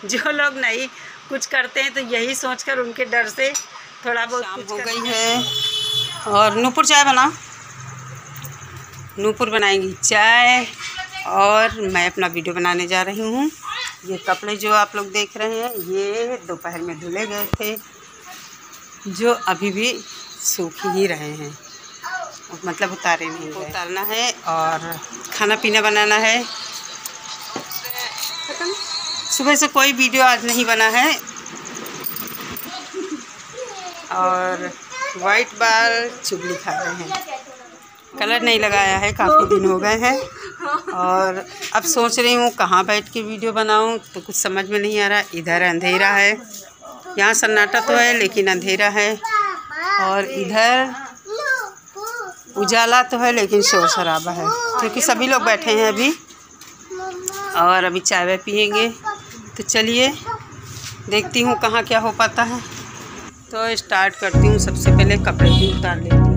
जो लोग नहीं कुछ करते हैं तो यही सोचकर उनके डर से थोड़ा बहुत कुछ हो गई है। और नूपुर चाय बना, नूपुर बनाएंगी चाय और मैं अपना वीडियो बनाने जा रही हूँ। ये कपड़े जो आप लोग देख रहे हैं ये दोपहर में धुले गए थे, जो अभी भी सूख ही रहे हैं, मतलब उतारे नहीं गए। उतारना है और खाना पीना बनाना है। सुबह से कोई वीडियो आज नहीं बना है। और वाइट बाल चुगली खा रहे हैं, कलर नहीं लगाया है, काफ़ी दिन हो गए हैं। और अब सोच रही हूँ कहाँ बैठ के वीडियो बनाऊँ, तो कुछ समझ में नहीं आ रहा। इधर अंधेरा है, यहाँ सन्नाटा तो है लेकिन अंधेरा है, और इधर उजाला तो है लेकिन शोर शराबा है, क्योंकि सभी लोग बैठे हैं अभी। और अभी चाय वाय पियेंगे। तो चलिए देखती हूँ कहाँ क्या हो पाता है। तो स्टार्ट करती हूँ। सबसे पहले कपड़े भी उतार लेती हूँ।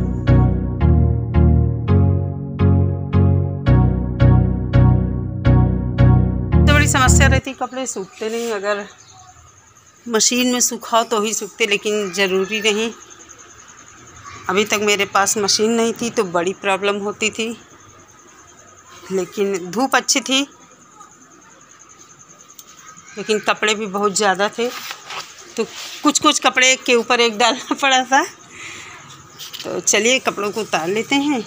तो बड़ी समस्या रहती, कपड़े सूखते नहीं। अगर मशीन में सुखाओ तो ही सूखते, लेकिन ज़रूरी नहीं। अभी तक मेरे पास मशीन नहीं थी तो बड़ी प्रॉब्लम होती थी, लेकिन धूप अच्छी थी, लेकिन कपड़े भी बहुत ज़्यादा थे, तो कुछ कपड़े के ऊपर एक डालना पड़ा था। तो चलिए कपड़ों को उतार लेते हैं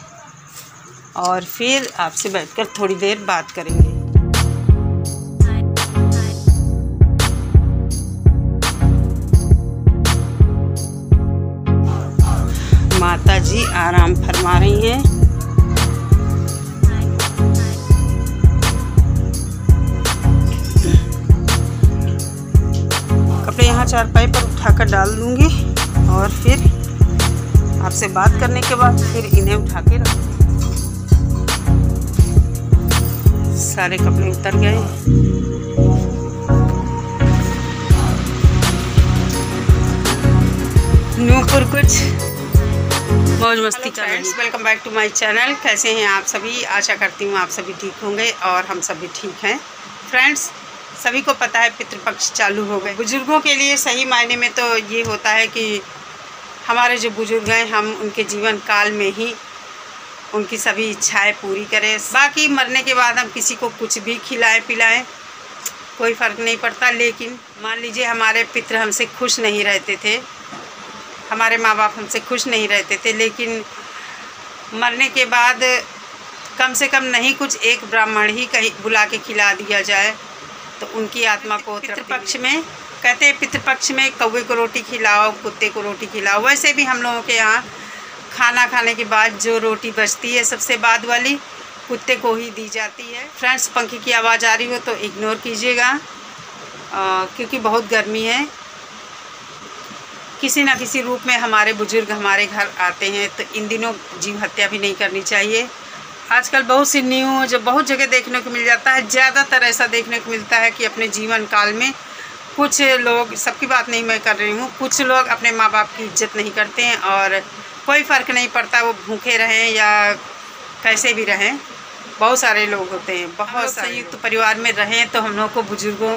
और फिर आपसे बैठकर थोड़ी देर बात करेंगे। माता जी आराम फरमा रही हैं। कपड़े यहाँ चारपाई पर उठाकर डाल दूँगी और फिर आपसे बात करने के बाद फिर इन्हें उठा के रख दूँगी। सारे कपड़े उतर गए। नूपुर कुछ मौज मस्ती कर रहे हैं। Welcome back to my channel. कैसे हैं आप सभी? आशा करती हूँ आप सभी ठीक होंगे और हम सभी ठीक हैं। फ्रेंड्स, सभी को पता है पितृपक्ष चालू हो गए। बुजुर्गों के लिए सही मायने में तो ये होता है कि हमारे जो बुजुर्ग हैं हम उनके जीवन काल में ही उनकी सभी इच्छाएं पूरी करें। बाकी मरने के बाद हम किसी को कुछ भी खिलाएं पिलाएं, कोई फ़र्क नहीं पड़ता। लेकिन मान लीजिए हमारे पितृ हमसे खुश नहीं रहते थे, हमारे माँ बाप हमसे खुश नहीं रहते थे, लेकिन मरने के बाद कम से कम नहीं कुछ एक ब्राह्मण ही कहीं बुला के खिला दिया जाए तो उनकी आत्मा को पितृपक्ष में कहते हैं। पितृपक्ष में कौवे को रोटी खिलाओ, कुत्ते को रोटी खिलाओ। वैसे भी हम लोगों के यहाँ खाना खाने के बाद जो रोटी बचती है सबसे बाद वाली कुत्ते को ही दी जाती है। फ्रेंड्स, पंखे की आवाज़ आ रही हो तो इग्नोर कीजिएगा, क्योंकि बहुत गर्मी है। किसी न किसी रूप में हमारे बुजुर्ग हमारे घर आते हैं, तो इन दिनों जीव हत्या भी नहीं करनी चाहिए। आजकल बहुत सी न्यूज़ बहुत जगह देखने को मिल जाता है। ज़्यादातर ऐसा देखने को मिलता है कि अपने जीवन काल में कुछ लोग, सबकी बात नहीं मैं कर रही हूँ, कुछ लोग अपने माँ बाप की इज्जत नहीं करते हैं और कोई फ़र्क नहीं पड़ता वो भूखे रहें या कैसे भी रहें। बहुत सारे लोग होते हैं, बहुत संयुक्त परिवार में रहें तो हम लोग को बुजुर्गों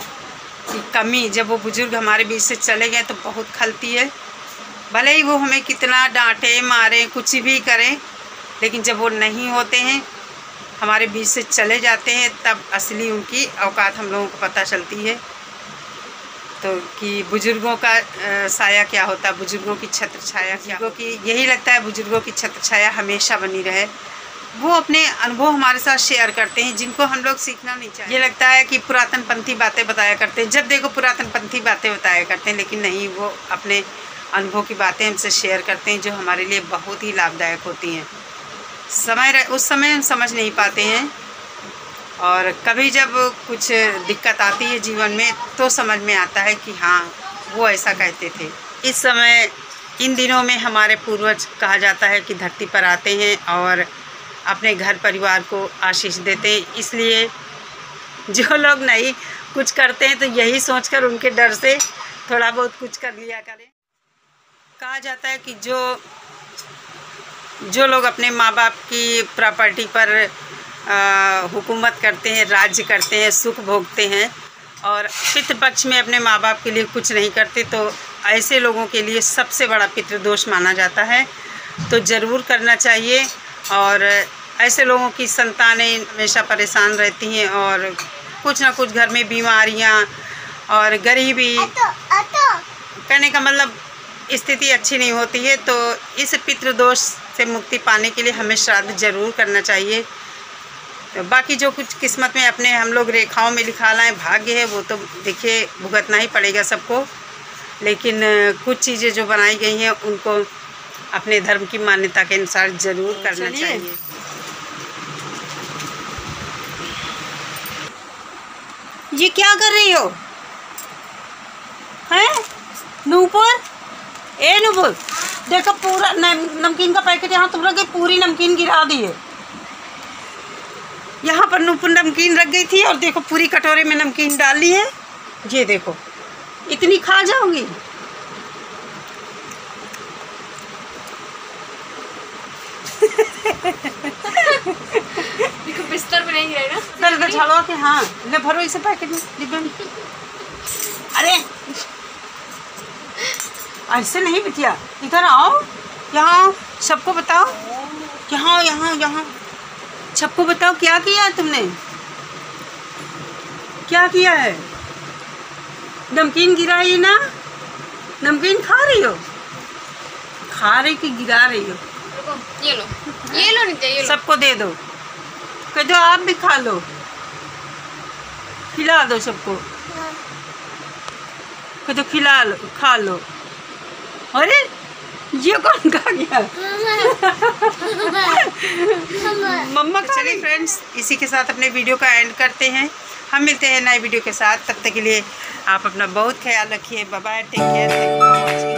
की कमी, जब वो बुजुर्ग हमारे बीच से चले गए तो बहुत खलती है। भले ही वो हमें कितना डांटे मारे कुछ भी करें, लेकिन जब वो नहीं होते हैं, हमारे बीच से चले जाते हैं, तब असली उनकी औकात हम लोगों को पता चलती है। तो कि बुजुर्गों का साया क्या होता है, बुजुर्गों की छत्र छाया क्या होती है। यही लगता है बुजुर्गों की छत्र छाया हमेशा बनी रहे। वो अपने अनुभव हमारे साथ शेयर करते हैं जिनको हम लोग सीखना नहीं चाहिए। ये लगता है कि पुरातन पंथी बातें बताया करते हैं, जब देखो पुरातन पंथी बातें बताया करते हैं, लेकिन नहीं, वो अपने अनुभव की बातें हमसे शेयर करते हैं जो हमारे लिए बहुत ही लाभदायक होती हैं। उस समय हम समझ नहीं पाते हैं, और कभी जब कुछ दिक्कत आती है जीवन में तो समझ में आता है कि हाँ वो ऐसा कहते थे। इस समय इन दिनों में हमारे पूर्वज कहा जाता है कि धरती पर आते हैं और अपने घर परिवार को आशीष देते हैं। इसलिए जो लोग नहीं कुछ करते हैं तो यही सोचकर उनके डर से थोड़ा बहुत कुछ कर लिया करें। कहा जाता है कि जो लोग अपने माँ बाप की प्रॉपर्टी पर हुकूमत करते हैं, राज्य करते हैं, सुख भोगते हैं, और पितृपक्ष में अपने माँ बाप के लिए कुछ नहीं करते तो ऐसे लोगों के लिए सबसे बड़ा पितृदोष माना जाता है। तो ज़रूर करना चाहिए। और ऐसे लोगों की संतानें हमेशा परेशान रहती हैं और कुछ ना कुछ घर में बीमारियाँ और गरीबी, कहने का मतलब स्थिति अच्छी नहीं होती है। तो इस पितृदोष से मुक्ति पाने के लिए हमें श्राद्ध जरूर करना चाहिए। तो बाकी जो कुछ किस्मत में अपने हम लोग रेखाओं में लिखा लाएँ, भाग्य है, वो तो देखिए भुगतना ही पड़ेगा सबको। लेकिन कुछ चीज़ें जो बनाई गई हैं उनको अपने धर्म की मान्यता के अनुसार ज़रूर करना चाहिए। ये क्या कर रही हो हैं नूपुर? ए नूपुर, देखो पूरा नमकीन का पैकेट यहाँ तुम रख, पूरी नमकीन गिरा दी है। यहाँ पर नूपुर नमकीन रख गई थी और देखो पूरी कटोरे में नमकीन डाल ली है। ये देखो इतनी खा जाओगी। बिस्तर में नहीं गिरेगा सर झाड़ो के। हाँ ले भरो इसे पैकेट में, डिब्बे में। अरे ऐसे नहीं बिटिया, इधर आओ, यहाँ आओ, सबको बताओ, यहाँ यहाँ यहाँ सबको बताओ क्या किया है तुमने, क्या किया है? नमकीन गिराई ना? नमकीन खा रही हो? खा रही कि गिरा रही हो? ये लो नित्या, ये लो। सबको दे दो, कह दो आप भी खा लो, खिला दो सबको, कह दो खिला लो, खा लो। अरे ये कौन खा गया? मम्मा। चलिए फ्रेंड्स, इसी के साथ अपने वीडियो का एंड करते हैं। हम मिलते हैं नए वीडियो के साथ। तब तक के लिए आप अपना बहुत ख्याल रखिए। Bye bye, take care.